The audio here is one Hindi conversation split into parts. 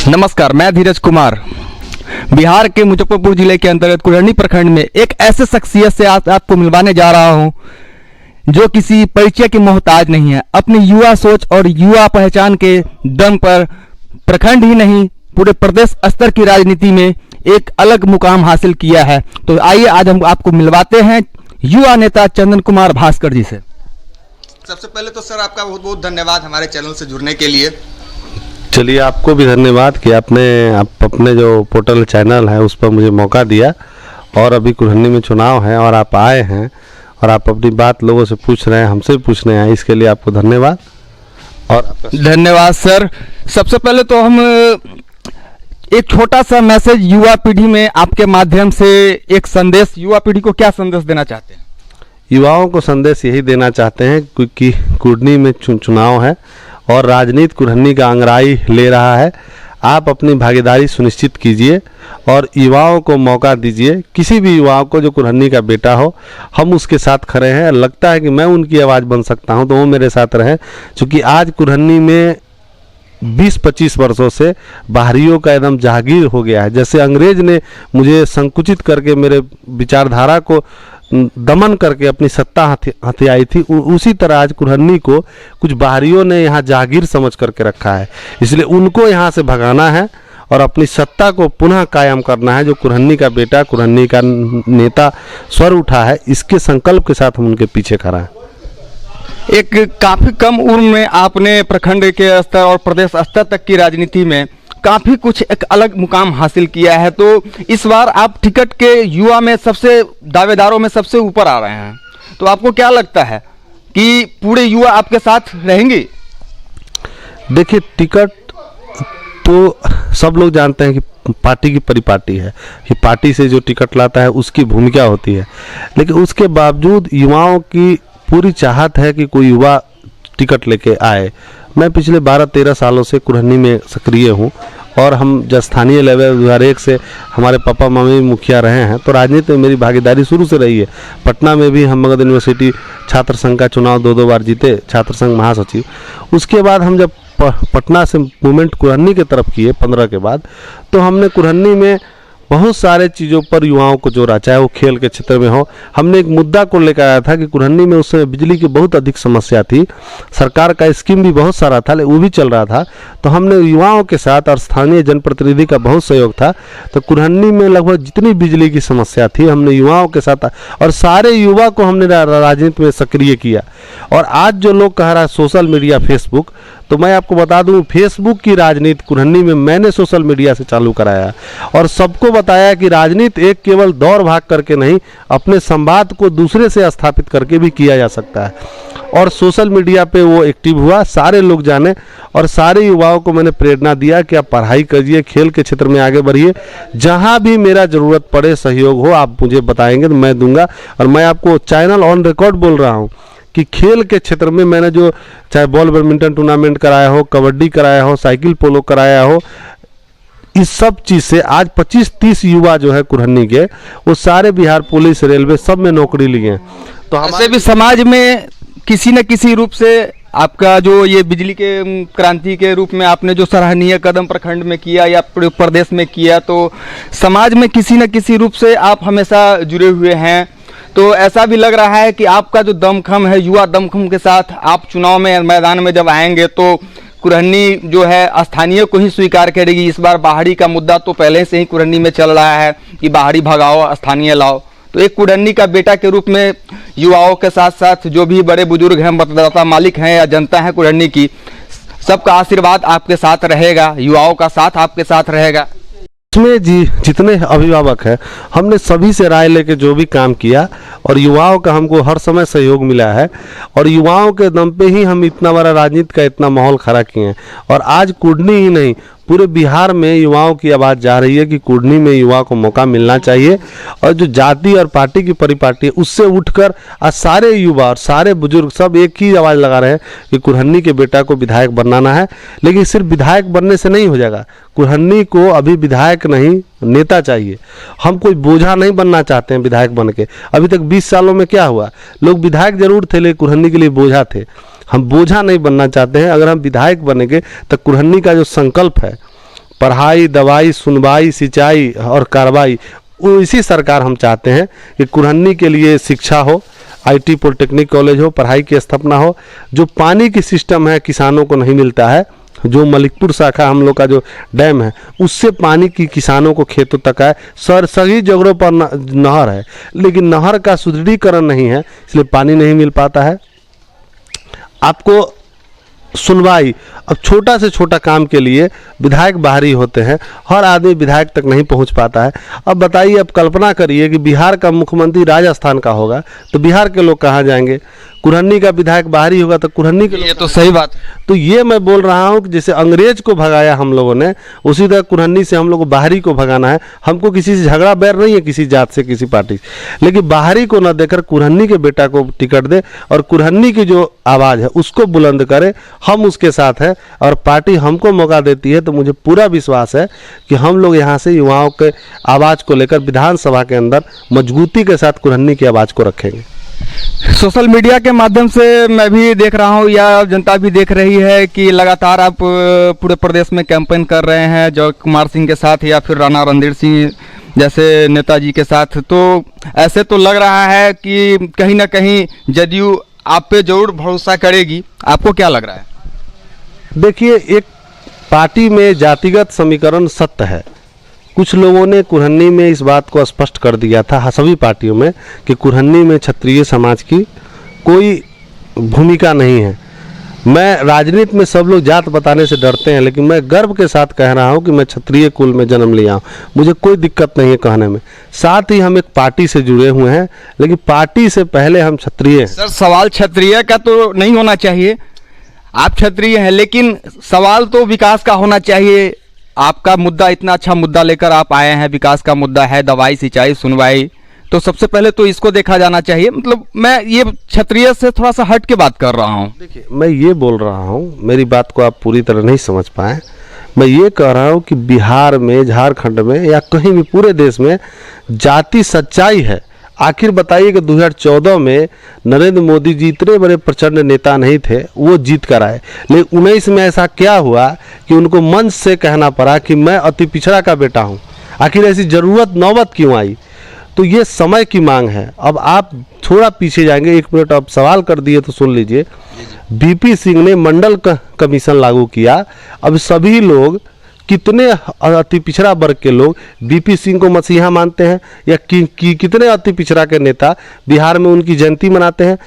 नमस्कार, मैं धीरज कुमार। बिहार के मुजफ्फरपुर जिले के अंतर्गत कुरहनी प्रखंड में एक ऐसे शख्सियत से आज आपको मिलवाने जा रहा हूं जो किसी परिचय की मोहताज नहीं है। अपनी युवा सोच और युवा पहचान के दम पर प्रखंड ही नहीं पूरे प्रदेश स्तर की राजनीति में एक अलग मुकाम हासिल किया है। तो आइए आज हम आपको मिलवाते हैं युवा नेता चंदन कुमार भास्कर जी से। सबसे पहले तो सर आपका बहुत बहुत धन्यवाद हमारे चैनल से जुड़ने के लिए। चलिए, आपको भी धन्यवाद कि आपने अपने जो पोर्टल चैनल है उस पर मुझे मौका दिया। और अभी कुरहनी में चुनाव है और आप आए हैं और आप अपनी बात लोगों से पूछ रहे हैं, हमसे भी पूछ रहे हैं, इसके लिए आपको धन्यवाद। और धन्यवाद सर। सबसे पहले तो हम एक छोटा सा मैसेज युवा पीढ़ी में आपके माध्यम से एक संदेश, युवा पीढ़ी को क्या संदेश देना चाहते हैं? युवाओं को संदेश यही देना चाहते हैं क्योंकि कुरहनी में चुनाव है और राजनीति कुरहनी का अंगड़ाई ले रहा है। आप अपनी भागीदारी सुनिश्चित कीजिए और युवाओं को मौका दीजिए। किसी भी युवाओं को जो कुरहनी का बेटा हो, हम उसके साथ खड़े हैं। लगता है कि मैं उनकी आवाज़ बन सकता हूं तो वो मेरे साथ रहें, क्योंकि आज कुरहनी में 20-25 वर्षों से बाहरियों का एकदम जहागीर हो गया है। जैसे अंग्रेज ने मुझे संकुचित करके मेरे विचारधारा को दमन करके अपनी सत्ता हथियाई थी, उसी तरह आज कुरहनी को कुछ बाहरियों ने यहाँ जागीर समझ करके रखा है। इसलिए उनको यहाँ से भगाना है और अपनी सत्ता को पुनः कायम करना है। जो कुरहनी का बेटा, कुरहनी का नेता स्वर उठा है, इसके संकल्प के साथ हम उनके पीछे खड़ा हैं। एक काफ़ी कम उम्र में आपने प्रखंड के स्तर और प्रदेश स्तर तक की राजनीति में काफ़ी कुछ एक अलग मुकाम हासिल किया है। तो इस बार आप टिकट के युवा में सबसे दावेदारों में सबसे ऊपर आ रहे हैं, तो आपको क्या लगता है कि पूरे युवा आपके साथ रहेंगे? देखिए, टिकट तो सब लोग जानते हैं कि पार्टी की परिपाटी है कि पार्टी से जो टिकट लाता है उसकी भूमिका होती है, लेकिन उसके बावजूद युवाओं की पूरी चाहत है कि कोई युवा टिकट लेके आए। मैं पिछले 12-13 सालों से कुरहनी में सक्रिय हूँ और हम जब स्थानीय लेवल 2001 से हमारे पापा मम्मी मुखिया रहे हैं, तो राजनीति में मेरी भागीदारी शुरू से रही है। पटना में भी हम मगध यूनिवर्सिटी छात्र संघ का चुनाव 2 बार जीते, छात्र संघ महासचिव। उसके बाद हम जब पटना से मूवमेंट कुरहनी की तरफ किए 15 के बाद, तो हमने कुरहनी में बहुत सारे चीज़ों पर युवाओं को जोड़ा, चाहे वो खेल के क्षेत्र में हो। हमने एक मुद्दा को लेकर आया था कि कुरहनी में उस समय बिजली की बहुत अधिक समस्या थी, सरकार का स्कीम भी बहुत सारा था, वो भी चल रहा था। तो हमने युवाओं के साथ और स्थानीय जनप्रतिनिधि का बहुत सहयोग था, तो कुरहनी में लगभग जितनी बिजली की समस्या थी हमने युवाओं के साथ और सारे युवा को हमने राजनीति में सक्रिय किया। और आज जो लोग कह रहा है सोशल मीडिया, फेसबुक, तो मैं आपको बता दूं फेसबुक की राजनीति कुरहनी में मैंने सोशल मीडिया से चालू कराया और सबको बताया कि राजनीति एक केवल दौड़ भाग करके नहीं, अपने संवाद को दूसरे से स्थापित करके भी किया जा सकता है। और सोशल मीडिया पे वो एक्टिव हुआ, सारे लोग जाने और सारे युवाओं को मैंने प्रेरणा दिया कि आप पढ़ाई करिए, खेल के क्षेत्र में आगे बढ़िए, जहाँ भी मेरा ज़रूरत पड़े, सहयोग हो, आप मुझे बताएंगे तो मैं दूंगा। और मैं आपको चैनल ऑन रिकॉर्ड बोल रहा हूँ कि खेल के क्षेत्र में मैंने जो चाहे बॉल बैडमिंटन टूर्नामेंट कराया हो, कबड्डी कराया हो, साइकिल पोलो कराया हो, इस सब चीज़ से आज 25-30 युवा जो है कुरहनी के, वो सारे बिहार पुलिस, रेलवे सब में नौकरी लिए हैं। तो हमारे भी समाज में किसी न किसी रूप से आपका जो ये बिजली के क्रांति के रूप में आपने जो सराहनीय कदम प्रखंड में किया या प्रदेश में किया, तो समाज में किसी न किसी रूप से आप हमेशा जुड़े हुए हैं। तो ऐसा भी लग रहा है कि आपका जो दमखम है, युवा दमखम के साथ आप चुनाव में मैदान में जब आएंगे तो कुरहनी जो है स्थानीय को ही स्वीकार करेगी। इस बार बाहरी का मुद्दा तो पहले से ही कुरहनी में चल रहा है कि बाहरी भगाओ, स्थानीय लाओ। तो एक कुरहनी का बेटा के रूप में युवाओं के साथ साथ जो भी बड़े बुजुर्ग हैं, मतदाता मालिक हैं या जनता है कुरहनी की, सबका आशीर्वाद आपके साथ रहेगा, युवाओं का साथ आपके साथ रहेगा। इसमें जितने अभिभावक हैं, हमने सभी से राय लेके जो भी काम किया और युवाओं का हमको हर समय सहयोग मिला है और युवाओं के दम पे ही हम इतना बड़ा राजनीति का इतना माहौल खड़ा किए हैं। और आज कुरहनी ही नहीं, पूरे बिहार में युवाओं की आवाज़ जा रही है कि कुरहनी में युवा को मौका मिलना चाहिए। और जो जाति और पार्टी की परिपाटी है उससे उठकर आज सारे युवा और सारे बुजुर्ग सब एक ही आवाज़ लगा रहे हैं कि कुरहनी के बेटा को विधायक बनाना है। लेकिन सिर्फ विधायक बनने से नहीं हो जाएगा, कुरहनी को अभी विधायक नहीं, नेता चाहिए। हम कोई बोझा नहीं बनना चाहते हैं विधायक बन के। अभी तक 20 सालों में क्या हुआ, लोग विधायक जरूर थे लेकिन कुरहनी के लिए बोझा थे। हम बोझा नहीं बनना चाहते हैं। अगर हम विधायक बनेंगे तो कुरहनी का जो संकल्प है पढ़ाई, दवाई, सुनवाई, सिंचाई और कार्रवाई, वो इसी सरकार हम चाहते हैं कि कुरहनी के लिए शिक्षा हो, आईटी पॉलिटेक्निक कॉलेज हो, पढ़ाई की स्थापना हो। जो पानी की सिस्टम है किसानों को नहीं मिलता है, जो मलिकपुर शाखा हम लोग का जो डैम है उससे पानी की किसानों को खेतों तक है। सभी जगहों पर नहर है, लेकिन नहर का सुदृढ़ीकरण नहीं है, इसलिए पानी नहीं मिल पाता है। आपको सुनवाई, अब छोटा से छोटा काम के लिए विधायक बाहरी होते हैं, हर आदमी विधायक तक नहीं पहुंच पाता है। अब बताइए, अब कल्पना करिए कि बिहार का मुख्यमंत्री राजस्थान का होगा तो बिहार के लोग कहाँ जाएंगे? कुरहनी का विधायक बाहरी होगा तो कुरहनी के ये तो सही बात है। तो ये मैं बोल रहा हूँ कि जैसे अंग्रेज को भगाया हम लोगों ने, उसी तरह कुरहनी से हम लोग को बाहरी को भगाना है। हमको किसी से झगड़ा बैर नहीं है, किसी जात से, किसी पार्टी से, लेकिन बाहरी को न देकर कुरहनी के बेटा को टिकट दे और कुरहनी की जो आवाज़ है उसको बुलंद करे। हम उसके साथ हैं और पार्टी हमको मौका देती है तो मुझे पूरा विश्वास है कि हम लोग यहाँ से युवाओं के आवाज़ को लेकर विधानसभा के अंदर मजबूती के साथ कुरहनी की आवाज़ को रखेंगे। सोशल मीडिया के माध्यम से मैं भी देख रहा हूँ या जनता भी देख रही है कि लगातार आप पूरे प्रदेश में कैंपेन कर रहे हैं जय कुमार सिंह के साथ या फिर राणा रणधीर सिंह जैसे नेताजी के साथ। तो ऐसे तो लग रहा है कि कहीं ना कहीं जदयू आप पे जरूर भरोसा करेगी। आपको क्या लग रहा है? देखिए, एक पार्टी में जातिगत समीकरण सत्य है। कुछ लोगों ने कुरहनी में इस बात को स्पष्ट कर दिया था सभी पार्टियों में कि कुरहनी में क्षत्रिय समाज की कोई भूमिका नहीं है। मैं राजनीति में सब लोग जात बताने से डरते हैं, लेकिन मैं गर्व के साथ कह रहा हूं कि मैं क्षत्रिय कुल में जन्म लिया हूं, मुझे कोई दिक्कत नहीं है कहने में। साथ ही हम एक पार्टी से जुड़े हुए हैं, लेकिन पार्टी से पहले हम क्षत्रिय हैं। सर, सवाल क्षत्रिय का तो नहीं होना चाहिए, आप क्षत्रिय हैं, लेकिन सवाल तो विकास का होना चाहिए। आपका मुद्दा इतना अच्छा मुद्दा लेकर आप आए हैं, विकास का मुद्दा है, दवाई, सिंचाई, सुनवाई, तो सबसे पहले तो इसको देखा जाना चाहिए। मतलब मैं ये क्षत्रिय से थोड़ा सा हट के बात कर रहा हूँ। देखिए, मैं ये बोल रहा हूँ, मेरी बात को आप पूरी तरह नहीं समझ पाए। मैं ये कह रहा हूँ कि बिहार में, झारखंड में या कहीं भी पूरे देश में जाति सच्चाई है। आखिर बताइए कि 2014 में नरेंद्र मोदी जी इतने बड़े प्रचंड नेता नहीं थे, वो जीत कर आए, लेकिन 19 में ऐसा क्या हुआ कि उनको मंच से कहना पड़ा कि मैं अति पिछड़ा का बेटा हूँ। आखिर ऐसी ज़रूरत नौबत क्यों आई? तो ये समय की मांग है। अब आप थोड़ा पीछे जाएंगे, 1 मिनट आप सवाल कर दिए तो सुन लीजिए। बीपी सिंह ने मंडल कमीशन लागू किया। अब सभी लोग, कितने अति पिछड़ा वर्ग के लोग बीपी सिंह को मसीहा मानते हैं या कितने अति पिछड़ा के नेता बिहार में उनकी जयंती मनाते हैं?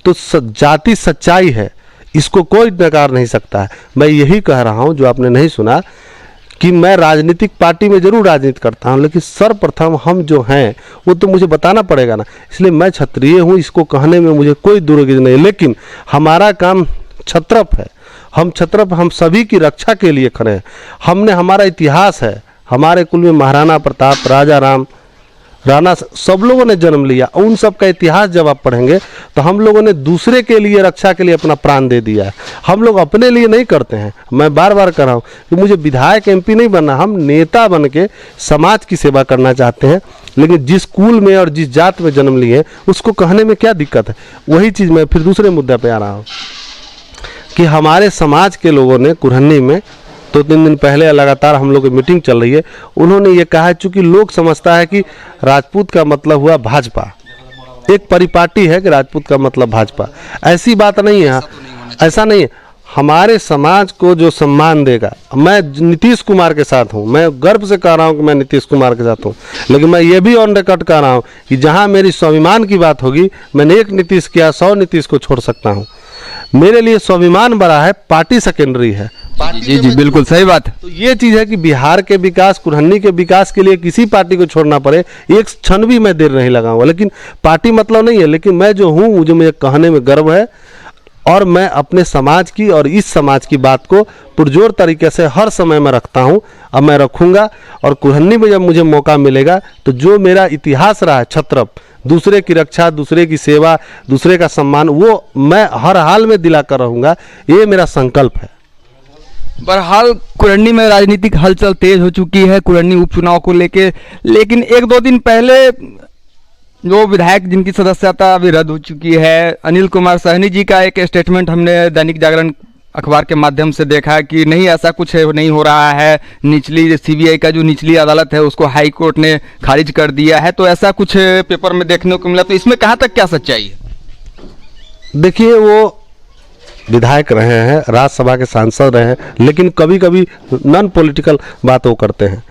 तो जाति सच्चाई है, इसको कोई नकार नहीं सकता है। मैं यही कह रहा हूं, जो आपने नहीं सुना, कि मैं राजनीतिक पार्टी में जरूर राजनीति करता हूं, लेकिन सर्वप्रथम हम जो हैं वो तो मुझे बताना पड़ेगा ना। इसलिए मैं क्षत्रिय हूं, इसको कहने में मुझे कोई दुर्गिज नहीं, लेकिन हमारा काम क्षत्रप है। हम क्षत्रप, हम सभी की रक्षा के लिए खड़े हैं। हमने, हमारा इतिहास है, हमारे कुल में महाराणा प्रताप, राजा राम, राणा, सब लोगों ने जन्म लिया। उन सब का इतिहास जब आप पढ़ेंगे तो हम लोगों ने दूसरे के लिए, रक्षा के लिए अपना प्राण दे दिया है। हम लोग अपने लिए नहीं करते हैं। मैं बार बार कह रहा हूँ कि मुझे विधायक, एमपी नहीं बनना, हम नेता बन के समाज की सेवा करना चाहते हैं। लेकिन जिस कुल में और जिस जात में जन्म लिए उसको कहने में क्या दिक्कत है? वही चीज़ मैं फिर दूसरे मुद्दे पर आ रहा हूँ कि हमारे समाज के लोगों ने कुरहनी में 2-3 दिन पहले लगातार हम लोग की मीटिंग चल रही है, उन्होंने ये कहा है, चूंकि लोग समझता है कि राजपूत का मतलब हुआ भाजपा, एक परिपाटी है कि राजपूत का मतलब भाजपा। ऐसी बात नहीं है, ऐसा नहीं है। हमारे समाज को जो सम्मान देगा, मैं नीतीश कुमार के साथ हूँ, मैं गर्व से कह रहा हूँ कि मैं नीतीश कुमार के साथ हूँ, लेकिन मैं ये भी ऑन रिकॉर्ड कह रहा हूँ कि जहाँ मेरी स्वाभिमान की बात होगी, मैंने एक नीतीश किया, 100 नीतीश को छोड़ सकता हूँ। मेरे लिए स्वाभिमान बड़ा है, पार्टी सेकेंडरी है। जी जी, बिल्कुल सही बात है। तो ये चीज़ है कि बिहार के विकास, कुरहनी के विकास के लिए किसी पार्टी को छोड़ना पड़े, एक क्षण भी मैं देर नहीं लगाऊंगा। लेकिन पार्टी मतलब नहीं है, लेकिन मैं जो हूँ, मुझे कहने में गर्व है और मैं अपने समाज की और इस समाज की बात को पुरजोर तरीके से हर समय में रखता हूँ। अब मैं रखूँगा, और कुरहनी में जब मुझे मौका मिलेगा तो जो मेरा इतिहास रहा है क्षत्रप, दूसरे की रक्षा, दूसरे की सेवा, दूसरे का सम्मान, वो मैं हर हाल में दिलाकर रहूँगा। ये मेरा संकल्प है। बहरहाल कुरहनी में राजनीतिक हलचल तेज हो चुकी है कुरहनी उपचुनाव को लेके, लेकिन 1-2 दिन पहले जो विधायक जिनकी सदस्यता अभी रद्द हो चुकी है, अनिल कुमार सहनी जी का एक स्टेटमेंट हमने दैनिक जागरण अखबार के माध्यम से देखा कि नहीं ऐसा कुछ नहीं हो रहा है, निचली सीबीआई का जो निचली अदालत है उसको हाई कोर्ट ने खारिज कर दिया है, तो ऐसा कुछ पेपर में देखने को मिला, तो इसमें कहाँ तक क्या सच्चाई है? देखिए, वो विधायक रहे हैं, राज्यसभा के सांसद रहे हैं, लेकिन कभी कभी नॉन पॉलिटिकल बात वो करते हैं।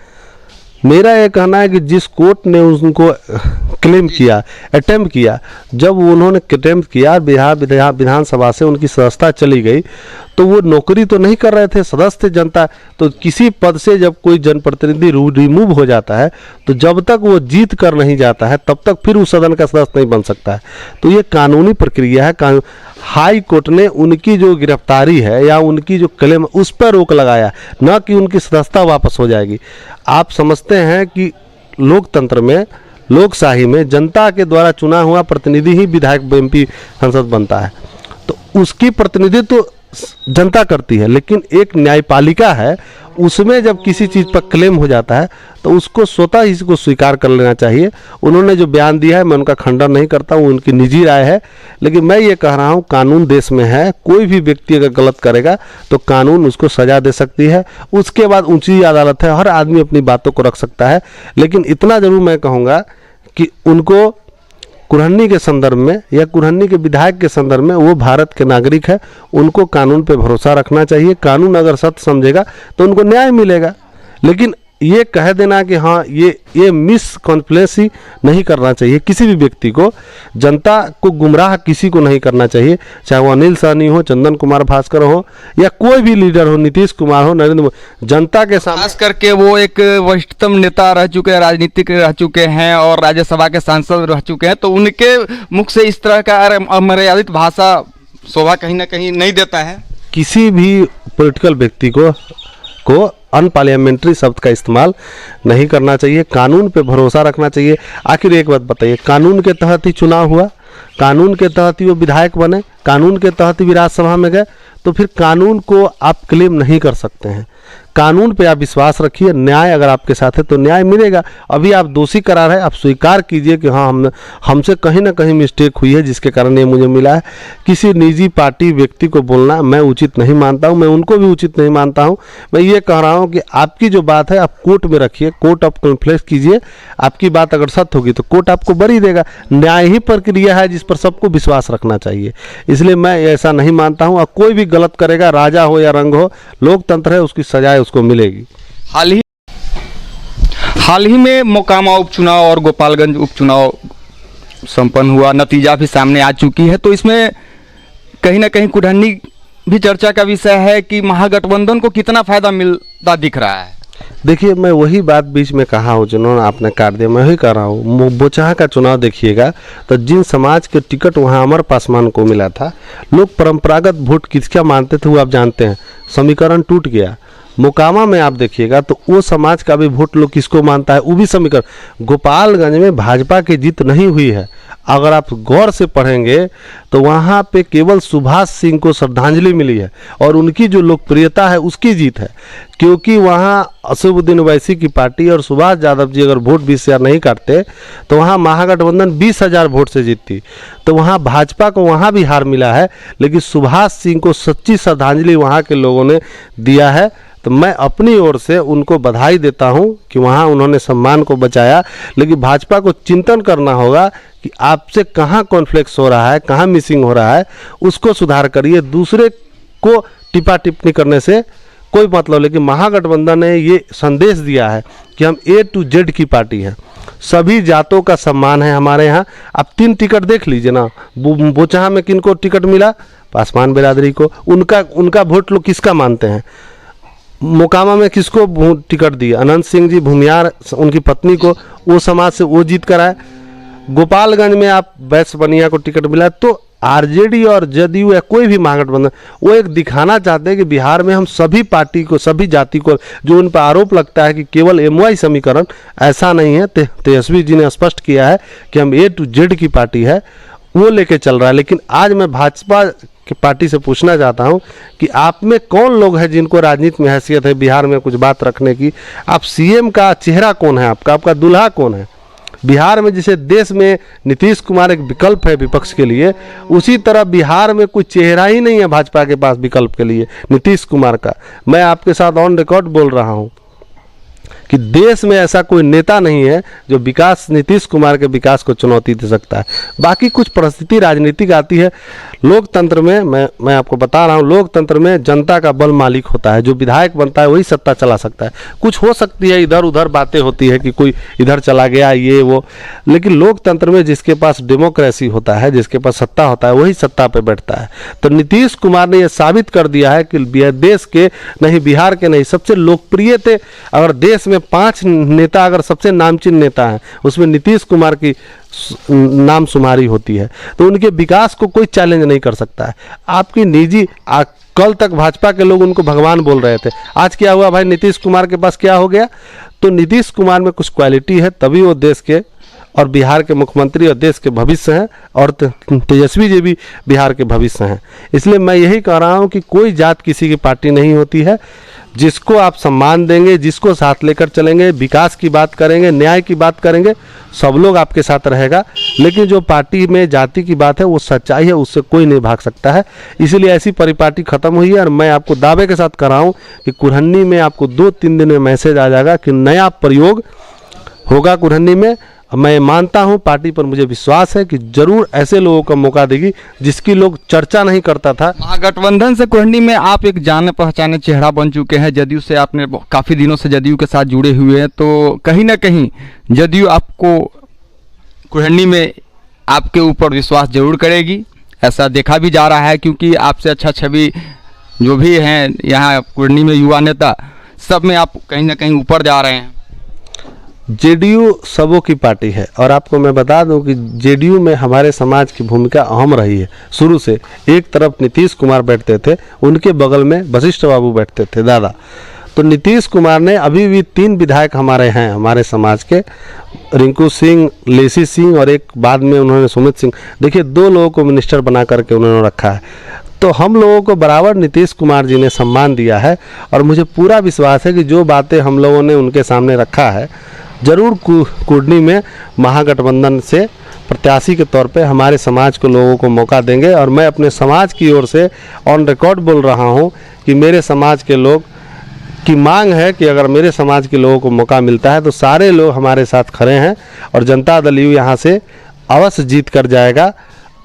मेरा ये कहना है कि जिस कोर्ट ने उनको क्लेम किया, अटेम्प्ट किया, जब उन्होंने अटेम्प्ट किया, बिहार विधानसभा से उनकी सदस्यता चली गई, तो वो नौकरी तो नहीं कर रहे थे, सदस्य थे जनता। तो किसी पद से जब कोई जनप्रतिनिधि रिमूव हो जाता है, तो जब तक वो जीत कर नहीं जाता है तब तक फिर उस सदन का सदस्य नहीं बन सकता है। तो ये कानूनी प्रक्रिया है। हाई कोर्ट ने उनकी जो गिरफ्तारी है या उनकी जो क्लेम, उस पर रोक लगाया, न कि उनकी सदस्यता वापस हो जाएगी। आप समझते हैं कि लोकतंत्र में, लोकशाही में जनता के द्वारा चुना हुआ प्रतिनिधि ही विधायक एमपी संसद बनता है, तो उसकी प्रतिनिधित्व तो जनता करती है। लेकिन एक न्यायपालिका है, उसमें जब किसी चीज़ पर क्लेम हो जाता है तो उसको स्वतः ही इसको स्वीकार कर लेना चाहिए। उन्होंने जो बयान दिया है मैं उनका खंडन नहीं करता, वो उनकी निजी राय है, लेकिन मैं ये कह रहा हूँ कानून देश में है। कोई भी व्यक्ति अगर गलत करेगा तो कानून उसको सजा दे सकती है। उसके बाद ऊंची अदालत है, हर आदमी अपनी बातों को रख सकता है। लेकिन इतना जरूर मैं कहूँगा कि उनको कुरहनी के संदर्भ में या कुरहनी के विधायक के संदर्भ में, वो भारत के नागरिक है, उनको कानून पे भरोसा रखना चाहिए। कानून अगर सत्य समझेगा तो उनको न्याय मिलेगा। लेकिन ये कह देना कि हाँ ये मिसकॉन्फ्लेंसी नहीं करना चाहिए किसी भी व्यक्ति को। जनता को गुमराह किसी को नहीं करना चाहिए, चाहे वो अनिल सहनी हो, चंदन कुमार भास्कर हो, या कोई भी लीडर हो, नीतीश कुमार हो, नरेंद्र मोदी, जनता के सामने खास करके वो एक वरिष्ठतम नेता रह चुके हैं, राजनीतिक रह चुके हैं और राज्यसभा के सांसद रह चुके हैं, तो उनके मुख से इस तरह का अमर्यादित भाषा शोभा कहीं ना कहीं नहीं देता है। किसी भी पॉलिटिकल व्यक्ति को अनपार्लियामेंट्री शब्द का इस्तेमाल नहीं करना चाहिए। कानून पे भरोसा रखना चाहिए। आखिर एक बात बताइए, कानून के तहत ही चुनाव हुआ, कानून के तहत ही वो विधायक बने, कानून के तहत ही राज्यसभा में गए, तो फिर कानून को आप क्लेम नहीं कर सकते हैं। कानून पे आप विश्वास रखिए, न्याय अगर आपके साथ है तो न्याय मिलेगा। अभी आप दोषी करार है, आप स्वीकार कीजिए कि हाँ हमसे कहीं ना कहीं मिस्टेक हुई है जिसके कारण ये मुझे मिला है। किसी निजी पार्टी व्यक्ति को बोलना मैं उचित नहीं मानता हूँ, मैं उनको भी उचित नहीं मानता हूँ। मैं ये कह रहा हूँ कि आपकी जो बात है आप कोर्ट में रखिए, कोर्ट ऑफ कॉन्फ्लिक्ट कीजिए। आपकी बात अगर सत्य होगी तो कोर्ट आपको बरी देगा। न्याय ही प्रक्रिया है जिस पर सबको विश्वास रखना चाहिए। इसलिए मैं ऐसा नहीं मानता हूँ। और कोई भी गलत करेगा, राजा हो या रंग हो, लोकतंत्र है, उसकी सजाए उसको मिलेगी। हाल ही में मोकामा उपचुनाव और गोपालगंज उपचुनाव संपन्न हुआ, नतीजा भी सामने आ चुकी है, तो इसमें कहीं ना कहीं कुरहनी भी चर्चा का विषय है कि महागठबंधन को कितना फायदा मिलता दिख रहा है। देखिए, मैं वही बात बीच में कहा हूँ जिन्होंने आपने काट दिया, मैं वही कह रहा हूँ। बोचहा का चुनाव देखिएगा तो जिन समाज के टिकट वहाँ अमर पासवान को मिला था, लोग परंपरागत वोट किसका मानते थे वो आप जानते हैं, समीकरण टूट गया। मोकामा में आप देखिएगा तो वो समाज का भी वोट लोग किसको मानता है, वो भी समीकरण। गोपालगंज में भाजपा की जीत नहीं हुई है। अगर आप गौर से पढ़ेंगे तो वहाँ पे केवल सुभाष सिंह को श्रद्धांजलि मिली है और उनकी जो लोकप्रियता है उसकी जीत है, क्योंकि वहाँ असदुद्दीन ओवैसी की पार्टी और सुभाष यादव जी अगर वोट 20,000 नहीं काटते तो वहाँ महागठबंधन 20,000 वोट से जीतती। तो वहाँ भाजपा को वहाँ भी हार मिला है, लेकिन सुभाष सिंह को सच्ची श्रद्धांजलि वहाँ के लोगों ने दिया है। तो मैं अपनी ओर से उनको बधाई देता हूं कि वहां उन्होंने सम्मान को बचाया। लेकिन भाजपा को चिंतन करना होगा कि आपसे कहां कॉन्फ्लिक्ट हो रहा है, कहां मिसिंग हो रहा है, उसको सुधार करिए। दूसरे को टिप्पा टिप्पणी करने से कोई मतलब। लेकिन महागठबंधन ने ये संदेश दिया है कि हम A to Z की पार्टी है, सभी जातों का सम्मान है हमारे यहाँ। आप 3 टिकट देख लीजिए ना, बोचहा में किनको टिकट मिला, पासवान बिरादरी को। उनका वोट लोग किसका मानते हैं। मोकामा में किसको टिकट दिया, अनंत सिंह जी भूमियार उनकी पत्नी को, वो समाज से वो जीत कर आए। गोपालगंज में आप वैश्य बनिया को टिकट मिला। तो आरजेडी और जदयू या कोई भी महागठबंधन वो एक दिखाना चाहते हैं कि बिहार में हम सभी पार्टी को, सभी जाति को, जो उन पर आरोप लगता है कि केवल MY समीकरण, ऐसा नहीं है। तेजस्वी जी ने स्पष्ट किया है कि हम A to Z की पार्टी है, वो लेके चल रहा है। लेकिन आज मैं भाजपा की पार्टी से पूछना चाहता हूं कि आप में कौन लोग हैं जिनको राजनीति में हैसियत है बिहार में कुछ बात रखने की। आप CM का चेहरा कौन है, आपका दूल्हा कौन है बिहार में जैसे देश में नीतीश कुमार एक विकल्प है विपक्ष के लिए, उसी तरह बिहार में कोई चेहरा ही नहीं है भाजपा के पास विकल्प के लिए नीतीश कुमार का। मैं आपके साथ ऑन रिकॉर्ड बोल रहा हूं कि देश में ऐसा कोई नेता नहीं है जो विकास, नीतीश कुमार के विकास को चुनौती दे सकता है। बाकी कुछ परिस्थिति राजनीतिक आती है। लोकतंत्र में मैं आपको बता रहा हूँ, लोकतंत्र में जनता का बल मालिक होता है, जो विधायक बनता है वही सत्ता चला सकता है। कुछ हो सकती है इधर उधर बातें होती है कि कोई इधर चला गया ये वो, लेकिन लोकतंत्र में जिसके पास डेमोक्रेसी होता है, जिसके पास सत्ता होता है, वही सत्ता पे बैठता है। तो नीतीश कुमार ने यह साबित कर दिया है कि देश के नहीं, बिहार के नहीं, सबसे लोकप्रिय थे। अगर देश में 5 नेता अगर सबसे नामचीन नेता हैं, उसमें नीतीश कुमार की नाम शुमारी होती है। तो उनके विकास को कोई चैलेंज नहीं कर सकता है। आपकी निजी कल तक भाजपा के लोग उनको भगवान बोल रहे थे, आज क्या हुआ भाई, नीतीश कुमार के पास क्या हो गया? तो नीतीश कुमार में कुछ क्वालिटी है, तभी वो देश के और बिहार के मुख्यमंत्री और देश के भविष्य हैं, और तेजस्वी जी भी बिहार के भविष्य हैं। इसलिए मैं यही कह रहा हूं कि कोई जात किसी की पार्टी नहीं होती है। जिसको आप सम्मान देंगे, जिसको साथ लेकर चलेंगे, विकास की बात करेंगे, न्याय की बात करेंगे, सब लोग आपके साथ रहेगा। लेकिन जो पार्टी में जाति की बात है वो सच्चाई है, उससे कोई नहीं भाग सकता है। इसीलिए ऐसी परिपाटी खत्म हुई है। और मैं आपको दावे के साथ कर रहा हूँ कि कुरहन्नी में आपको 2-3 दिन में मैसेज आ जाएगा कि नया प्रयोग होगा कुरहन्नी में। मैं मानता हूं, पार्टी पर मुझे विश्वास है कि जरूर ऐसे लोगों को मौका देगी जिसकी लोग चर्चा नहीं करता था। महागठबंधन से कुरहन्नी में आप एक जाने पहचाने चेहरा बन चुके हैं। जदयू से आपने काफ़ी दिनों से जदयू के साथ जुड़े हुए हैं, तो कहीं ना कहीं जदयू आपको कुरहन्नी में आपके ऊपर विश्वास जरूर करेगी, ऐसा देखा भी जा रहा है। क्योंकि आपसे अच्छा छवि जो भी हैं यहाँ कुरहन्नी में युवा नेता, सब में आप कहीं ना कहीं ऊपर जा रहे हैं। जेडीयू सबों की पार्टी है, और आपको मैं बता दूं कि जेडीयू में हमारे समाज की भूमिका अहम रही है शुरू से। एक तरफ नीतीश कुमार बैठते थे, उनके बगल में वशिष्ठ बाबू बैठते थे, दादा। तो नीतीश कुमार ने, अभी भी 3 विधायक हमारे हैं हमारे समाज के, रिंकू सिंह, लेसी सिंह और एक बाद में उन्होंने सुमित सिंह, देखिए 2 लोगों को मिनिस्टर बना करके उन्होंने रखा है। तो हम लोगों को बराबर नीतीश कुमार जी ने सम्मान दिया है, और मुझे पूरा विश्वास है कि जो बातें हम लोगों ने उनके सामने रखा है, जरूर कुरहन्नी में महागठबंधन से प्रत्याशी के तौर पे हमारे समाज के लोगों को मौका देंगे। और मैं अपने समाज की ओर से ऑन रिकॉर्ड बोल रहा हूं कि मेरे समाज के लोग की मांग है कि अगर मेरे समाज के लोगों को मौका मिलता है तो सारे लोग हमारे साथ खड़े हैं, और जनता दल यू यहाँ से अवश्य जीत कर जाएगा।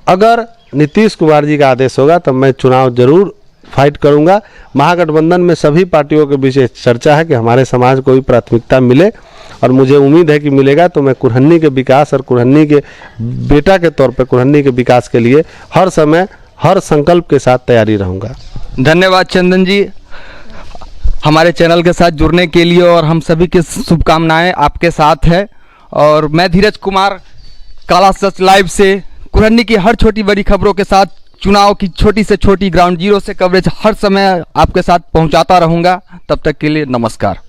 अगर नीतीश कुमार जी का आदेश होगा तो मैं चुनाव जरूर फाइट करूंगा। महागठबंधन में सभी पार्टियों के बीच चर्चा है कि हमारे समाज को भी प्राथमिकता मिले, और मुझे उम्मीद है कि मिलेगा। तो मैं कुरहन्नी के विकास और कुरहन्नी के बेटा के तौर पर कुरहन्नी के विकास के लिए हर समय हर संकल्प के साथ तैयारी रहूँगा। धन्यवाद चंदन जी, हमारे चैनल के साथ जुड़ने के लिए, और हम सभी की शुभकामनाएं आपके साथ है। और मैं धीरज कुमार, काला सच लाइव से कुरहन्नी की हर छोटी बड़ी खबरों के साथ, चुनाव की छोटी से छोटी ग्राउंड जीरो से कवरेज हर समय आपके साथ पहुंचाता रहूंगा। तब तक के लिए नमस्कार।